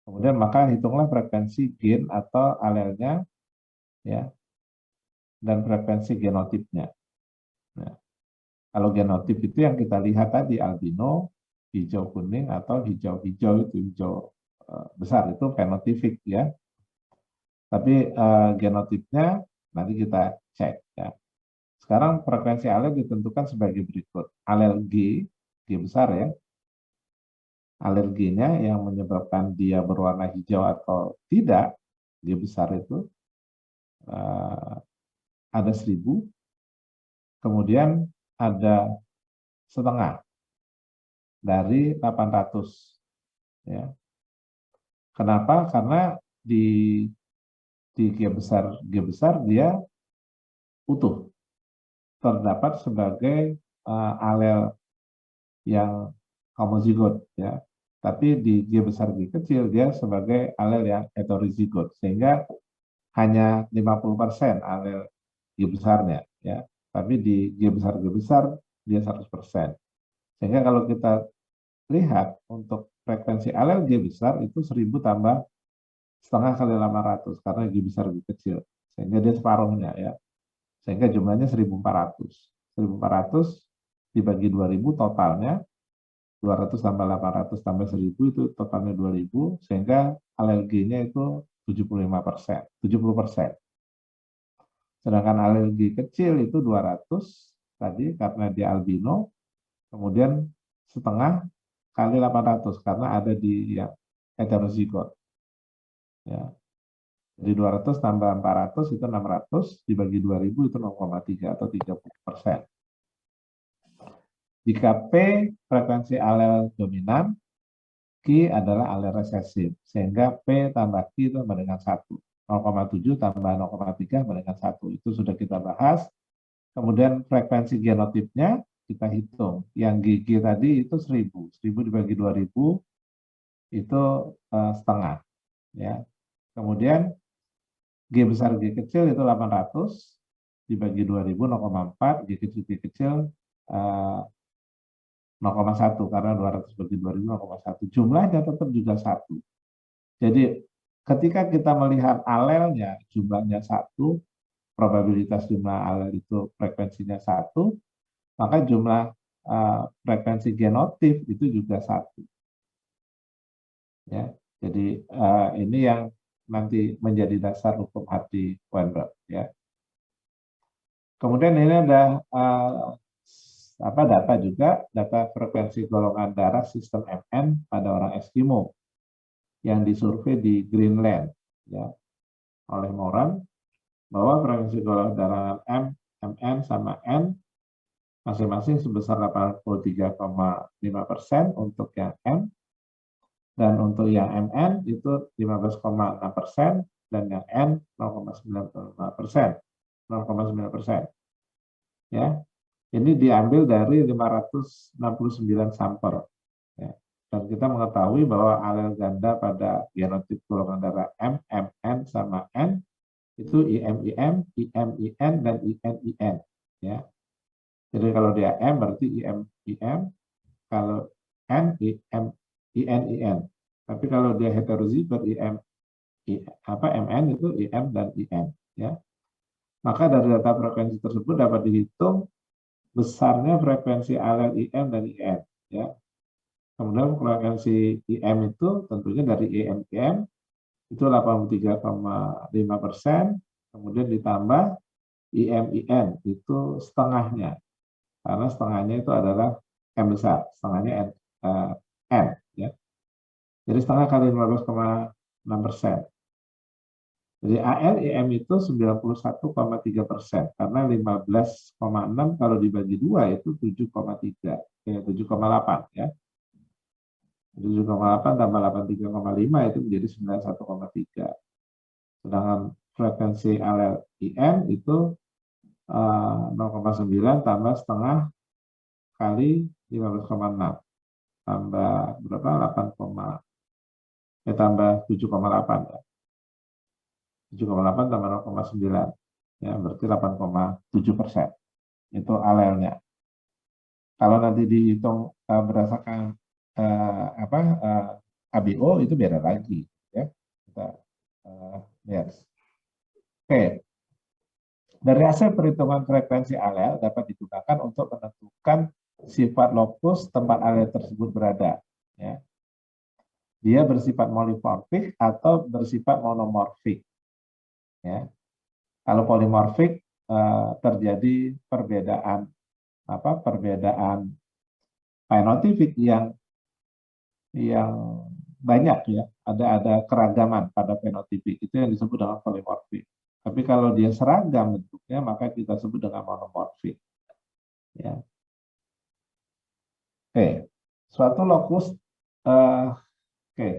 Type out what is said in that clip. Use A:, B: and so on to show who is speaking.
A: Kemudian maka hitunglah frekuensi gain atau alelnya, ya, dan frekuensi genotipnya. Nah, kalau genotip itu yang kita lihat tadi albino, hijau kuning atau hijau-hijau itu hijau besar itu fenotipik ya. Tapi genotipnya nanti kita cek ya. Sekarang frekuensi alel ditentukan sebagai berikut. Alel G besar ya. Alerginya yang menyebabkan dia berwarna hijau atau tidak, G besar itu ada 1000, kemudian ada setengah dari 800 ya. Kenapa? Karena di G besar dia utuh, terdapat sebagai alel yang homozigot ya. Tapi di G besar G kecil dia sebagai alel yang heterozigot, sehingga hanya 50% alel G besarnya ya. Tapi di G besar dia 100%. Sehingga kalau kita lihat untuk frekuensi alel G besar itu 1000 tambah setengah kali 800 karena G besar G kecil. Sehingga dia separuhnya ya. Sehingga jumlahnya 1400. 1400 dibagi 2000 totalnya 200 tambah 800 tambah 1000 itu totalnya 2000, sehingga alerginya itu 75%, 70%. Sedangkan alergi kecil itu 200 tadi karena dia albino, kemudian setengah kali 800 karena ada di yang heterozigot. Ya. Jadi 200 tambah 400 itu 600, dibagi 2000 itu 0,3 atau 30%. Jika P frekuensi alel dominan, Q adalah alel resesif, sehingga P tambah Q itu sama dengan 1. 0,7 tambah 0,3 sama dengan 1. Itu sudah kita bahas. Kemudian frekuensi genotipnya kita hitung. Yang GG tadi itu 1000. 1000 dibagi 2000 itu setengah. Ya. Kemudian G besar G kecil itu 800 dibagi 2000 0,4, G kecil 0,1 karena 200 bagi 2000 0,1. Jumlahnya tetap juga 1. Jadi ketika kita melihat alelnya jumlahnya 1, probabilitas jumlah alel itu frekuensinya 1, maka jumlah frekuensi genotip itu juga 1. Ya. Jadi ini yang nanti menjadi dasar hukum Hardy-Weinberg ya. Kemudian ini ada data juga, data frekuensi golongan darah sistem MN pada orang Eskimo yang disurvei di Greenland ya oleh Moran, bahwa frekuensi golongan darah MN sama N masing-masing sebesar 83,5% untuk yang M, dan untuk yang MN itu 15,6% dan yang N 0,9%. Ya. Ini diambil dari 569 sampel. Ya. Dan kita mengetahui bahwa alel ganda pada genotip golongan darah M, MN, sama N itu IM-IM, IM-IN, dan IN-IN. Ya. Jadi kalau dia M berarti IM-IM, kalau N, IN-IN. Tapi kalau dia heterozigot MN itu IM dan IN. Ya. Maka dari data frekuensi tersebut dapat dihitung besarnya frekuensi alel IM dan IN. Ya. Kemudian frekuensi IM itu tentunya dari IM itu 83,5%, kemudian ditambah IM-IN itu setengahnya, karena setengahnya itu adalah M besar, setengahnya N. Ya. Jadi setengah kali 15,6%. Jadi ALIM itu 91,3%, karena 15,6 kalau dibagi 2 itu 7,3, 7,8 ya. 7,8 tambah 83,5 itu menjadi 91,3. Sedangkan frekuensi alel IN itu 0,9 tambah setengah kali 15,6 tambah berapa? 8, tambah 7,8 ya. 7,8 tambah 0,9 ya, berarti 8,7%. Itu alelnya. Kalau nanti dihitung berdasarkan ABO itu beda lagi, ya. Kita lihat. Oke. Dari hasil perhitungan frekuensi alel dapat digunakan untuk menentukan sifat lokus tempat alel tersebut berada. Ya. Dia bersifat polimorfik atau bersifat monomorfik. Ya. Kalau polimorfik terjadi perbedaan fenotipik yang banyak, ya. Ada keragaman pada fenotipik, itu yang disebut dengan polimorfik. Tapi kalau dia seragam bentuknya, maka kita sebut dengan monomorfik. Ya. Oke, suatu lokus, oke.